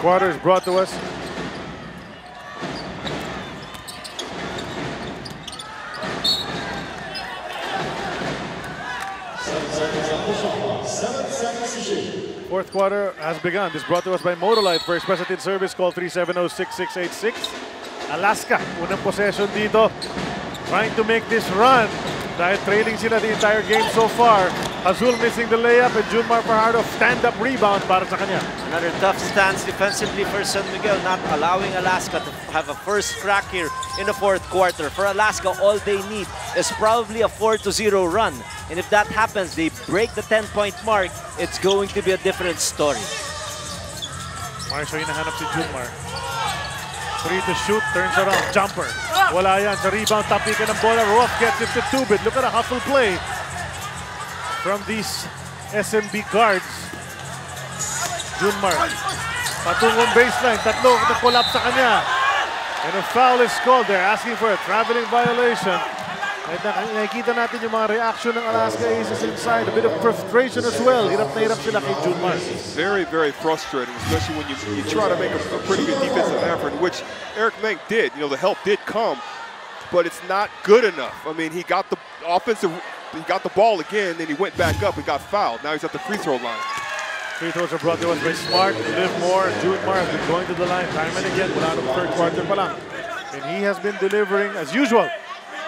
quarter is brought to us. Fourth quarter has begun. This brought to us by Motolite for Express Atid Service. Call 370-6686. Alaska, unang possession dito. Trying to make this run. Dahil trailing sila the entire game so far. Azul missing the layup and Junmar Fajardo stand-up rebound para sa kanya. Another tough stance defensively for San Miguel, not allowing Alaska to have a first crack here in the fourth quarter. For Alaska, all they need is probably a 4-0 run. And if that happens, they break the 10-point mark, it's going to be a different story. Marcio hinahanap si Junmar. 3 to shoot, turns around, jumper. Wala yan sa rebound, tapikan ng bola. Roth gets it to Tubit. Look at a hustle play from these SMB guards. Junmar, patungong baseline, tatlo na collapse sa kanya. And a foul is called. They're asking for a traveling violation. At nakikita natin yung mga reaction ng Alaska Aces inside. A bit of frustration as well. Hirap na hirap sila kay Junmar. Very, very frustrating, especially when you try to make a pretty good defensive effort, which Eric Menk did. You know, the help did come, but it's not good enough. I mean, he got the ball again, then he went back up and got fouled. Now he's at the free throw line. Free throws are brought to us by Smart, Livermore, Junmar have been going to the line time and again. Wala ng third quarter pa lang. And he has been delivering as usual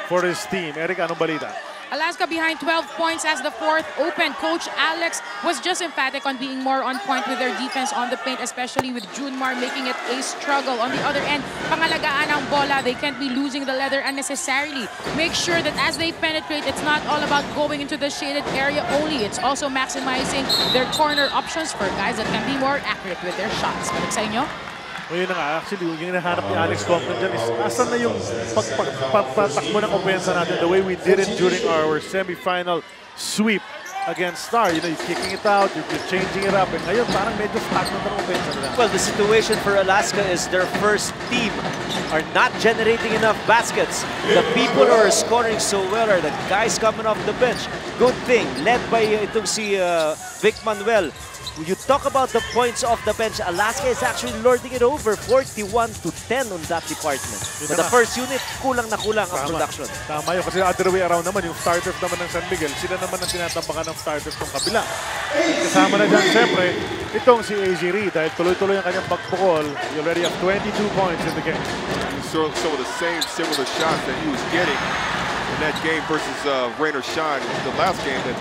for his team. Eric, anong balita? Alaska behind 12 points as the fourth opened. Coach Alex was just emphatic on being more on point with their defense on the paint, especially with Junmar making it a struggle. On the other end, pangalagaan ang bola. They can't be losing the leather unnecessarily. Make sure that as they penetrate, it's not all about going into the shaded area only. It's also maximizing their corner options for guys that can be more accurate with their shots. Balik sa inyo? O yun na nga, actually, yung hinahanap ni Alex Compton dyan is asan na yung pagpatakbo ng opensa natin the way we did it during our semi-final sweep against Star. You know, you're kicking it out, you're changing it up, and ngayon parang medyo stagnant ng opensa nila. Well, the situation for Alaska is their first team are not generating enough baskets. The people who are scoring so well are the guys coming off the bench. Good thing, led by itong si Vic Manuel. You talk about the points off the bench, Alaska is actually lording it over 41-10 on that department. But the first unit, kulang na kulang ang production. Tama yun, kasi other way around naman, yung starters naman ng San Miguel, sila naman ang tinatambakan ng starters ng kabila. Kasama na dyan, siyempre, itong si AJ Reed, dahil tuloy-tuloy ang kanyang pagpukol, he already have 22 points in the game. So some of the same similar shots that he was getting in that game versus Rain or Shine, the last game that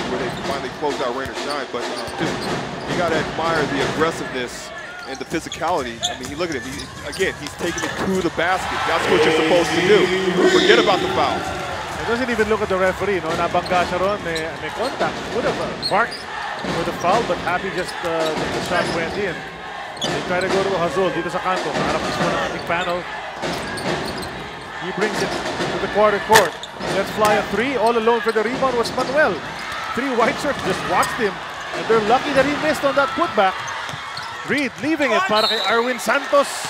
where they finally closed out Rain or Shine. But just, you got to admire the aggressiveness and the physicality. I mean, you look at him. He's taking it to the basket. That's what you're supposed to do. Forget about the foul. He doesn't even look at the referee. No, nabangga siya ron, may contact. Would have marked for the foul, but happy just that the shot went in. They try to go to Azul dito sa kanto. Harap mismo ng ating panel. He brings it to the quarter court. Let's fly a three. All alone for the rebound was Manuel. 3 white shirts just watched him. And they're lucky that he missed on that putback. Reed leaving it para kay Arwin Santos.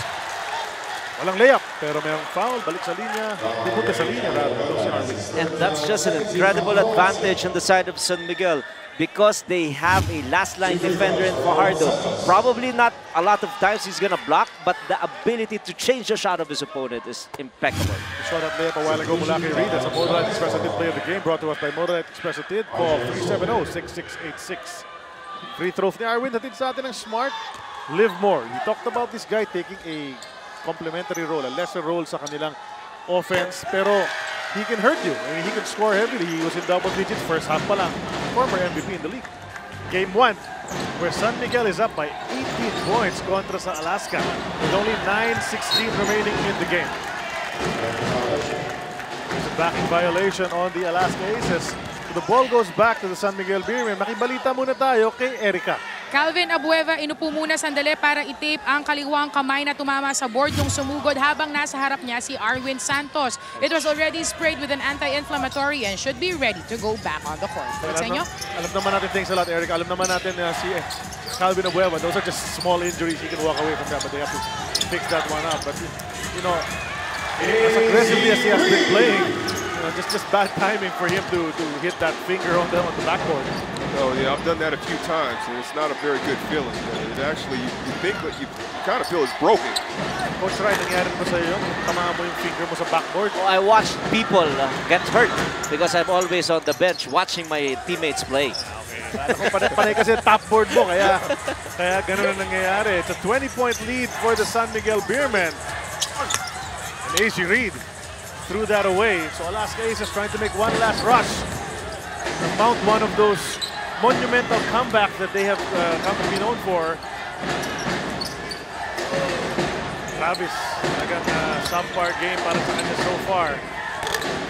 Walang layup, pero mayroong foul. Balik sa linya. Dipunta sa linya. And that's just an incredible advantage on the side of San Miguel, because they have a last-line defender in Fajardo. Probably not a lot of times he's gonna block, but the ability to change the shot of his opponent is impeccable. We saw that layup a while ago mula kay Reed. That's a Motolite Express Atid play of the game, brought to us by Motolite Express Atid. Call 370-6686. Free throws ni Arwin. Hatid sa atin ng Smart. Livermore. We talked about this guy taking a complementary role, a lesser role sa kanilang offense, pero he can hurt you. I mean, he can score heavily. He was in double digits first half pa lang. Former MVP in the league. Game 1, where San Miguel is up by 18 points kontra sa Alaska with only 9:16 remaining in the game. There's a backing violation on the Alaska Aces. So the ball goes back to the San Miguel Beermen. Makibalita muna tayo kay Erica. Calvin Abueva inupo muna sandali para i-tape ang kaliwang kamay na tumama sa board nung sumugod habang nasa harap niya si Arwin Santos. It was already sprayed with an anti-inflammatory and should be ready to go back on the court. Alam naman natin, thanks a lot, Eric. Alam naman natin si Calvin Abueva, those are just small injuries. He can walk away from that, but they have to fix that one up. But, you know, as aggressively as he has been playing, you know, just bad timing for him to hit that finger on the backboard. Oh yeah, I've done that a few times, and it's not a very good feeling. It actually, you think that you kind of feel it's broken. Coach Rai, nangyari ba sa'yo yun? Tamaan mo yung finger mo sa backboard? Oh, I watched people get hurt because I'm always on the bench watching my teammates play. Kala ko panay kasi top board mo, kaya ganun ang nangyayari. It's a 20-point lead for the San Miguel Beermen. And AC Reed threw that away. So Alaska Aces trying to make one last rush to mount one of those monumental comebacks that they have come to be known for. Travis, talagang subpar game para sa kanya so far.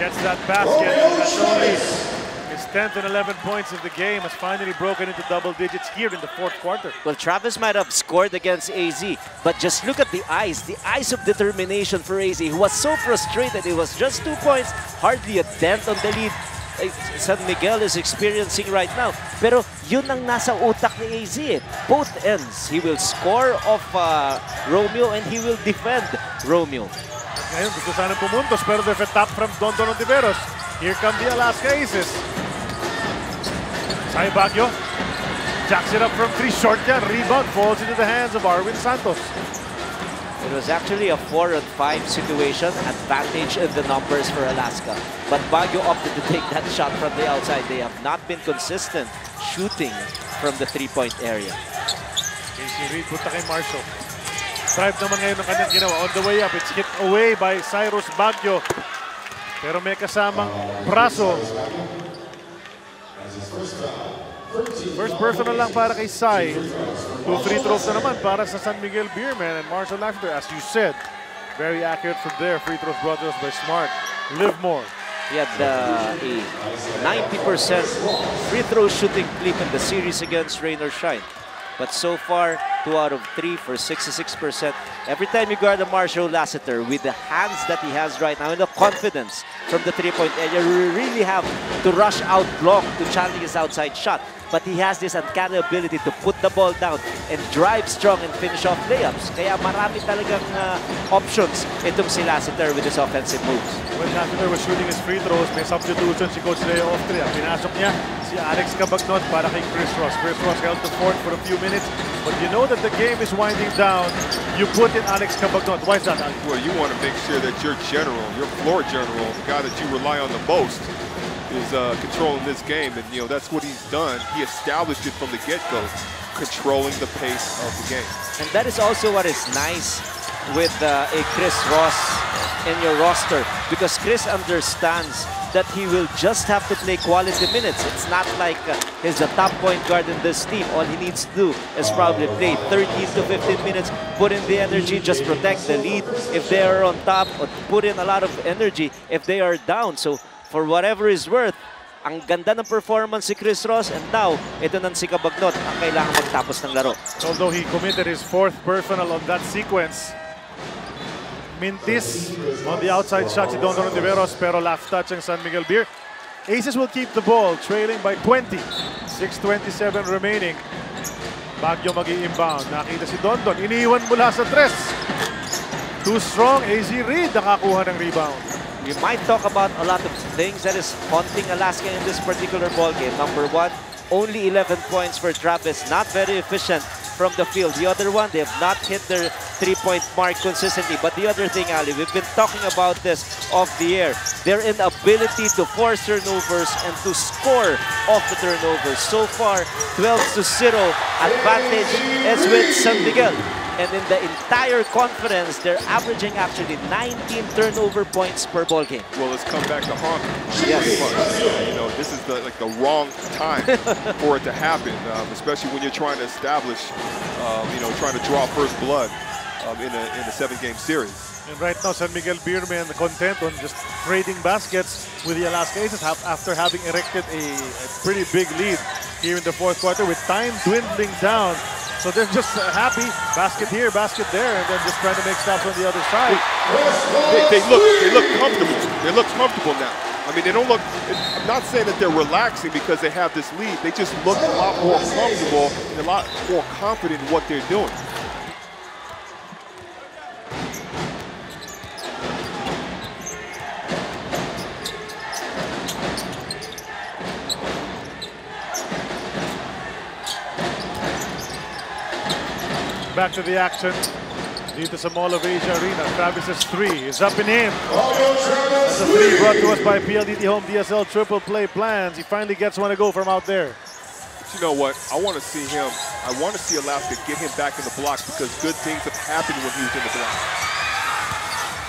Gets that basket. That's only his 10th and 11 points of the game, has finally broken into double digits here in the fourth quarter. Well, Travis might have scored against AZ, but just look at the eyes of determination for AZ, who was so frustrated. It was just 2 points, hardly a dent on the lead San Miguel is experiencing right now. Pero yun ang nasa utak ni AZ. Both ends. He will score off Romeo and he will defend Romeo. Ngayon, gusto sanang pumuntos, pero there's a tap from Dondon Ontiveros. Here come the Alaska Aces. Sai Baguio jacks it up from 3, short yan. Rebound falls into the hands of Arwin Santos. It was actually a 4-on-5 situation, advantage in the numbers for Alaska. But Baguio opted to take that shot from the outside. They have not been consistent shooting from the 3-point area. AC Reed punta kay Marshall. Drive naman ngayon ng kanyang ginawa. On the way up, it's hit away by Cyrus Baguio. Pero may kasamang braso. First personal lang para kay Sai. 2 free throws na naman para sa San Miguel Beermen. And Marshall after, as you said, very accurate from there. Free throws brought to us by Smart. Livermore. He had a 90% free throw shooting clip in the series against Rain or Shine. But so far, 2 out of 3 for 66%. Every time you guard a Marshall Lassiter with the hands that he has right now and the confidence from the 3-point area, you really have to rush out long to challenge his outside shot. But he has this uncanny ability to put the ball down and drive strong and finish off layups. Kaya marami talagang options itong si Lassiter with his offensive moves. When Lassiter was shooting his free throws, may substitution si Coach Leo Austria. Pinasok niya si Alex Cabagnot para kay Chris Ross. Chris Ross held the fort for a few minutes, but you know that the game is winding down. You put in Alex Cabagnot. Why is that, Alex? Well, you want to make sure that your general, your floor general, the guy that you rely on the most, is controlling this game, and you know that's what he's done. He established it from the get-go, controlling the pace of the game. And that is also what is nice with a Chris Ross in your roster, because Chris understands that he will just have to play quality minutes. It's not like he's the top point guard in this team. All he needs to do is probably play 13 to 15 minutes, put in the energy, just protect the lead if they are on top, or put in a lot of energy if they are down. So for whatever is worth, ang ganda ng performance si Chris Ross, and now, ito nang si Cabagnot ang kailangan magtapos ng laro. Although he committed his 4th personal on that sequence, Mintis on the outside shot si Dondon Ontiveros, pero last touch ang San Miguel Beer. Aces will keep the ball, trailing by 20. 6:27 remaining. Baguio mag-i-inbound. Nakita si Dondon, iniiwan mula sa 3. Too strong, AZ Reed nakakuha ng rebound. You might talk about a lot of things that is haunting Alaska in this particular ball game. Number 1, only 11 points for Travis, not very efficient from the field. The other one, they have not hit their 3-point mark consistently. But the other thing, Ali, we've been talking about this off the air. Their inability to force turnovers and to score off the turnovers. So far, 12-0 advantage is with San Miguel. And in the entire conference, they're averaging actually 19 turnover points per ball game. Well, it's come back to haunt them. Yes. You know, this is the wrong time for it to happen, especially when you're trying to establish, you know, trying to draw first blood in a 7-game series. And right now, San Miguel Beermen content on just trading baskets with the Alaska Aces after having erected a pretty big lead here in the 4th quarter with time dwindling down. So they're just happy, basket here, basket there, and then just trying to make stops on the other side. They look comfortable. They look comfortable now. I mean, they don't look, I'm not saying that they're relaxing because they have this lead. They just look a lot more comfortable and a lot more confident in what they're doing. back to the action. Dito sa Mall of Asia Arena, Travis's three is up and in. That's a three brought to us by PLDT Home DSL Triple Play Plans. He finally gets one to go from out there. But you know what? I want to see him. I want to see Alaska get him back in the blocks because good things have happened when he was in the block.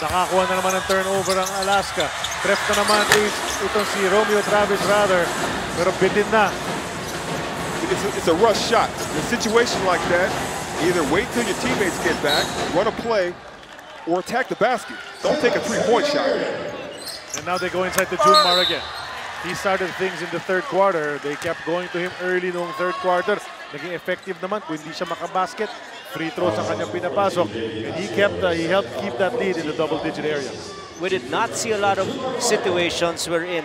Nakakuha na naman ng turnover ang Alaska. Tref na naman itong si Romeo Travis rather. Pero bitin na. It's a rush shot. In a situation like that, either wait till your teammates get back, run a play, or attack the basket. Don't take a three-point shot. And now they go inside to Junmar again. He started things in the third quarter. They kept going to him early noong third quarter. Naging effective naman kung hindi siya makabasket. Free throws ang kanyang pinapasok. And he helped keep that lead in the double-digit area. We did not see a lot of situations wherein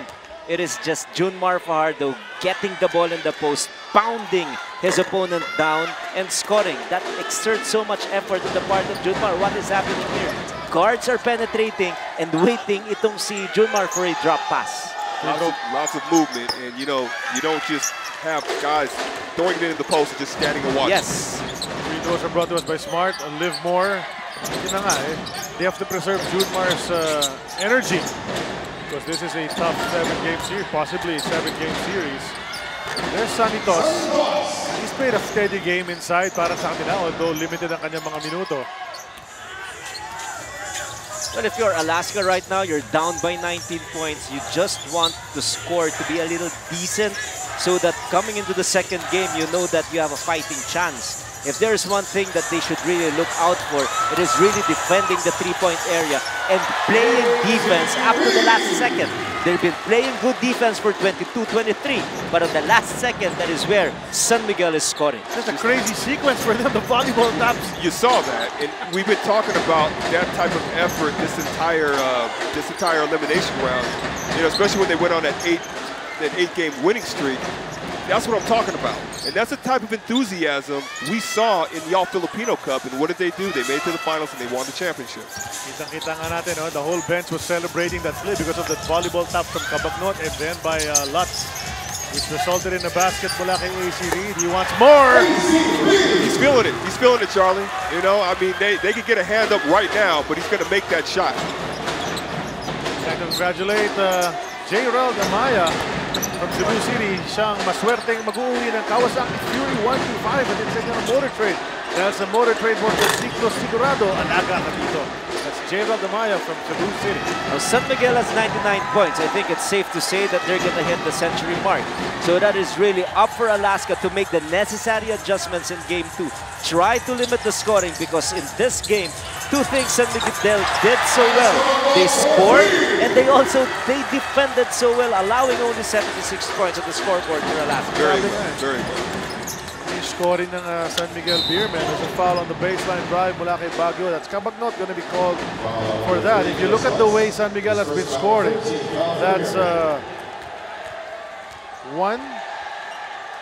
it is just Junmar Fajardo getting the ball in the post, pounding his opponent down and scoring. That exerts so much effort on the part of Junmar. What is happening here? Guards are penetrating and waiting itong si Junmar for a drop pass. Lots of movement, and you know, you don't just have guys throwing it in the post and just standing and watching. Yes. Free throws are brought to us by Smart and Live More. Yun na nga they have to preserve Junmar's energy because this is a tough 7-game series, possibly a 7-game series. There's Sanitos. He's played a steady game inside para sa kanila, although limited ang kanyang mga minuto. But if you're Alaska right now, you're down by 19 points. You just want the score to be a little decent so that coming into the second game, you know that you have a fighting chance. If there's one thing that they should really look out for, it is really defending the three-point area and playing defense up to the last second. They've been playing good defense for 22-23, but on the last second, that is where San Miguel is scoring. That's a crazy sequence for them, the volleyball taps. You saw that, and we've been talking about that type of effort this entire elimination round. You know, especially when they went on that eight-game winning streak. That's what I'm talking about. And that's the type of enthusiasm we saw in the All-Filipino Cup. And what did they do? They made it to the finals and they won the championship. Kitang-kita nga natin, the whole bench was celebrating that play because of the volleyball tap from Cabagnot and then by Lutz, which resulted in a basket mula kay AC Reed. He wants more! He's feeling it. He's feeling it, Charlie. You know, I mean, they could get a hand up right now, but he's going to make that shot. I'd like to congratulate J-Rel Gamaya from Cebu City. Siyang maswerteng mag-uwi ng Kawasaki Fury 125 at it's ng motor trade. Dahil sa motor trade motorsiklo sigurado, alaga ka dito. That's J-Rel Gamaya from Cebu City. Now, San Miguel has 99 points. I think it's safe to say that they're going to hit the century mark. So that is really up for Alaska to make the necessary adjustments in Game 2. Try to limit the scoring because in this game, two things San Miguel did so well. They scored and they defended so well, allowing only 76 points on the scoreboard for Alaska. Very good, very good. Scoring ng San Miguel Beerman. There's a foul on the baseline drive mula kay Baguio. That's Cabagnot going to be called for that. If you look at the way San Miguel has been scoring, that's 1,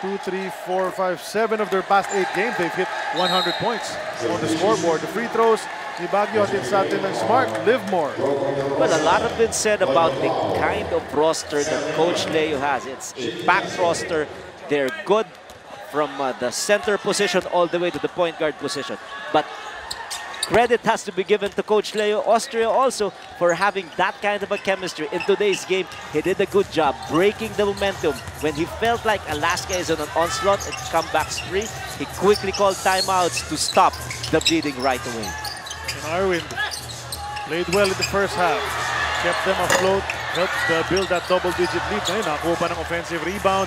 2, 3, 4, 5, 7 of their past 8 games. They've hit 100 points on the scoreboard. The free throws, ni Baguio at sa atin ng Smart, Live More. Well, a lot has been said about the kind of roster that Coach Leo has. It's a packed roster. They're good from the center position all the way to the point guard position. But credit has to be given to Coach Leo Austria also for having that kind of a chemistry. In today's game, he did a good job breaking the momentum. When he felt like Alaska is on an onslaught and comeback spree, he quickly called timeouts to stop the bleeding right away. And Arwind played well in the first half. Kept them afloat, helped build that double-digit lead. Ngayon, nakakuha pa ng offensive rebound.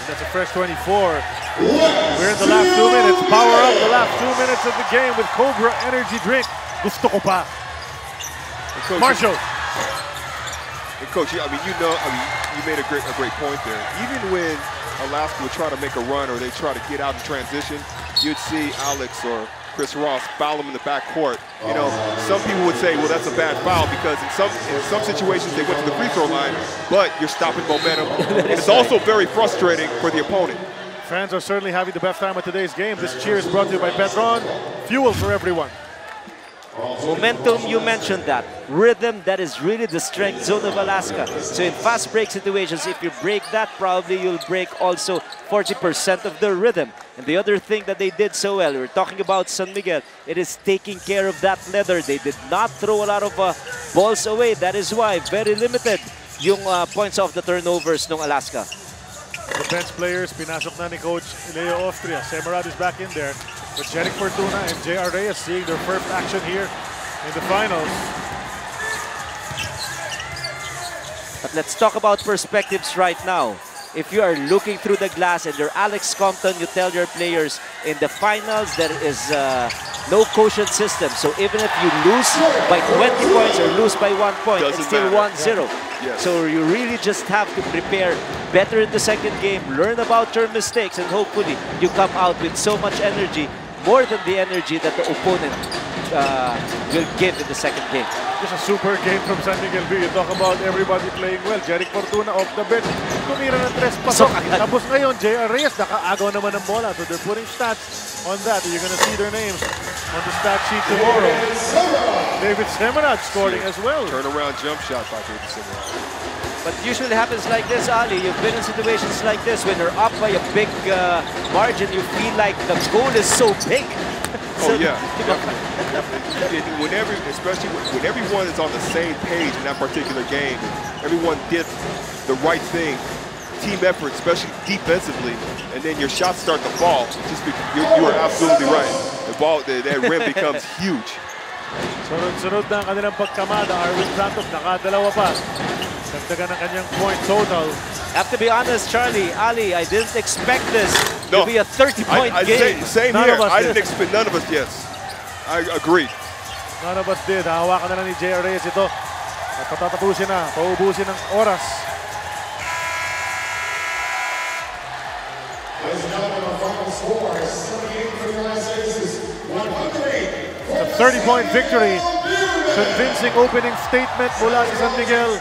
That's a fresh 24. We're in the last 2 minutes. Power up the last 2 minutes of the game with Cobra Energy Drink. Gusto ko pa. Marshall. And Coach, you made a great point there. Even when Alaska would try to make a run or they try to get out in transition, you'd see Alex or Chris Ross foul him in the backcourt. You know, some people would say, well, that's a bad foul because in some situations they went to the free throw line, but you're stopping momentum. And it's also very frustrating for the opponent. Fans are certainly having the best time of today's game. This cheer is brought to you by Petron. Fuel for everyone. Momentum, you mentioned that. Rhythm, that is really the strength zone of Alaska. So in fast break situations, if you break that, probably you'll break also 40% of the rhythm. And the other thing that they did so well, we're talking about San Miguel, it is taking care of that leather. They did not throw a lot of balls away. That is why very limited yung points off the turnovers ng Alaska. The bench players, pinasok na ni Coach Leo Austria. Semerad is back in there. But Jeric Fortuna and J.R. Reyes seeing their first action here in the finals. But let's talk about perspectives right now. If you are looking through the glass and you're Alex Compton, you tell your players in the finals there is no quotient system. So even if you lose by 20 points or lose by 1 point, it's still 1-0. Yes. So you really just have to prepare better in the second game, learn about your mistakes, and hopefully you come out with so much energy, more than the energy that the opponent will give in the second game. Just a super game from San Miguel B. You talk about everybody playing well. Jeric Fortuna off the bench. Tumira ng 3 pasok. Tapos ngayon, J.R. Reyes, nakaagaw naman ng bola. So they're putting stats on that. You're gonna see their names on the stat sheet tomorrow. David Semerad scoring as well. Turnaround jump shot by David Semerad. But usually happens like this, Ali. You've been in situations like this when you're up by a big margin. You feel like the goal is so big. Oh yeah, definitely. Especially when everyone is on the same page in that particular game, everyone did the right thing, team effort, especially defensively, and then your shots start to fall. Just because you are absolutely right. The ball, that rim becomes huge. Sunod-sunod na ang kanilang pagkamada. Arwin Santos nakadalawa pa. Dagdagan ang kanyang point total. Have to be honest, Charlie, Ali, I didn't expect this to be a 30-point game. Same here. I didn't expect, none of us, yes. I agree. None of us did. Hawakan na lang ni J.R. Reyes ito. At patatapusin na. Paubusin ng oras. It's a 30-point victory. Convincing opening statement mula sa San Miguel.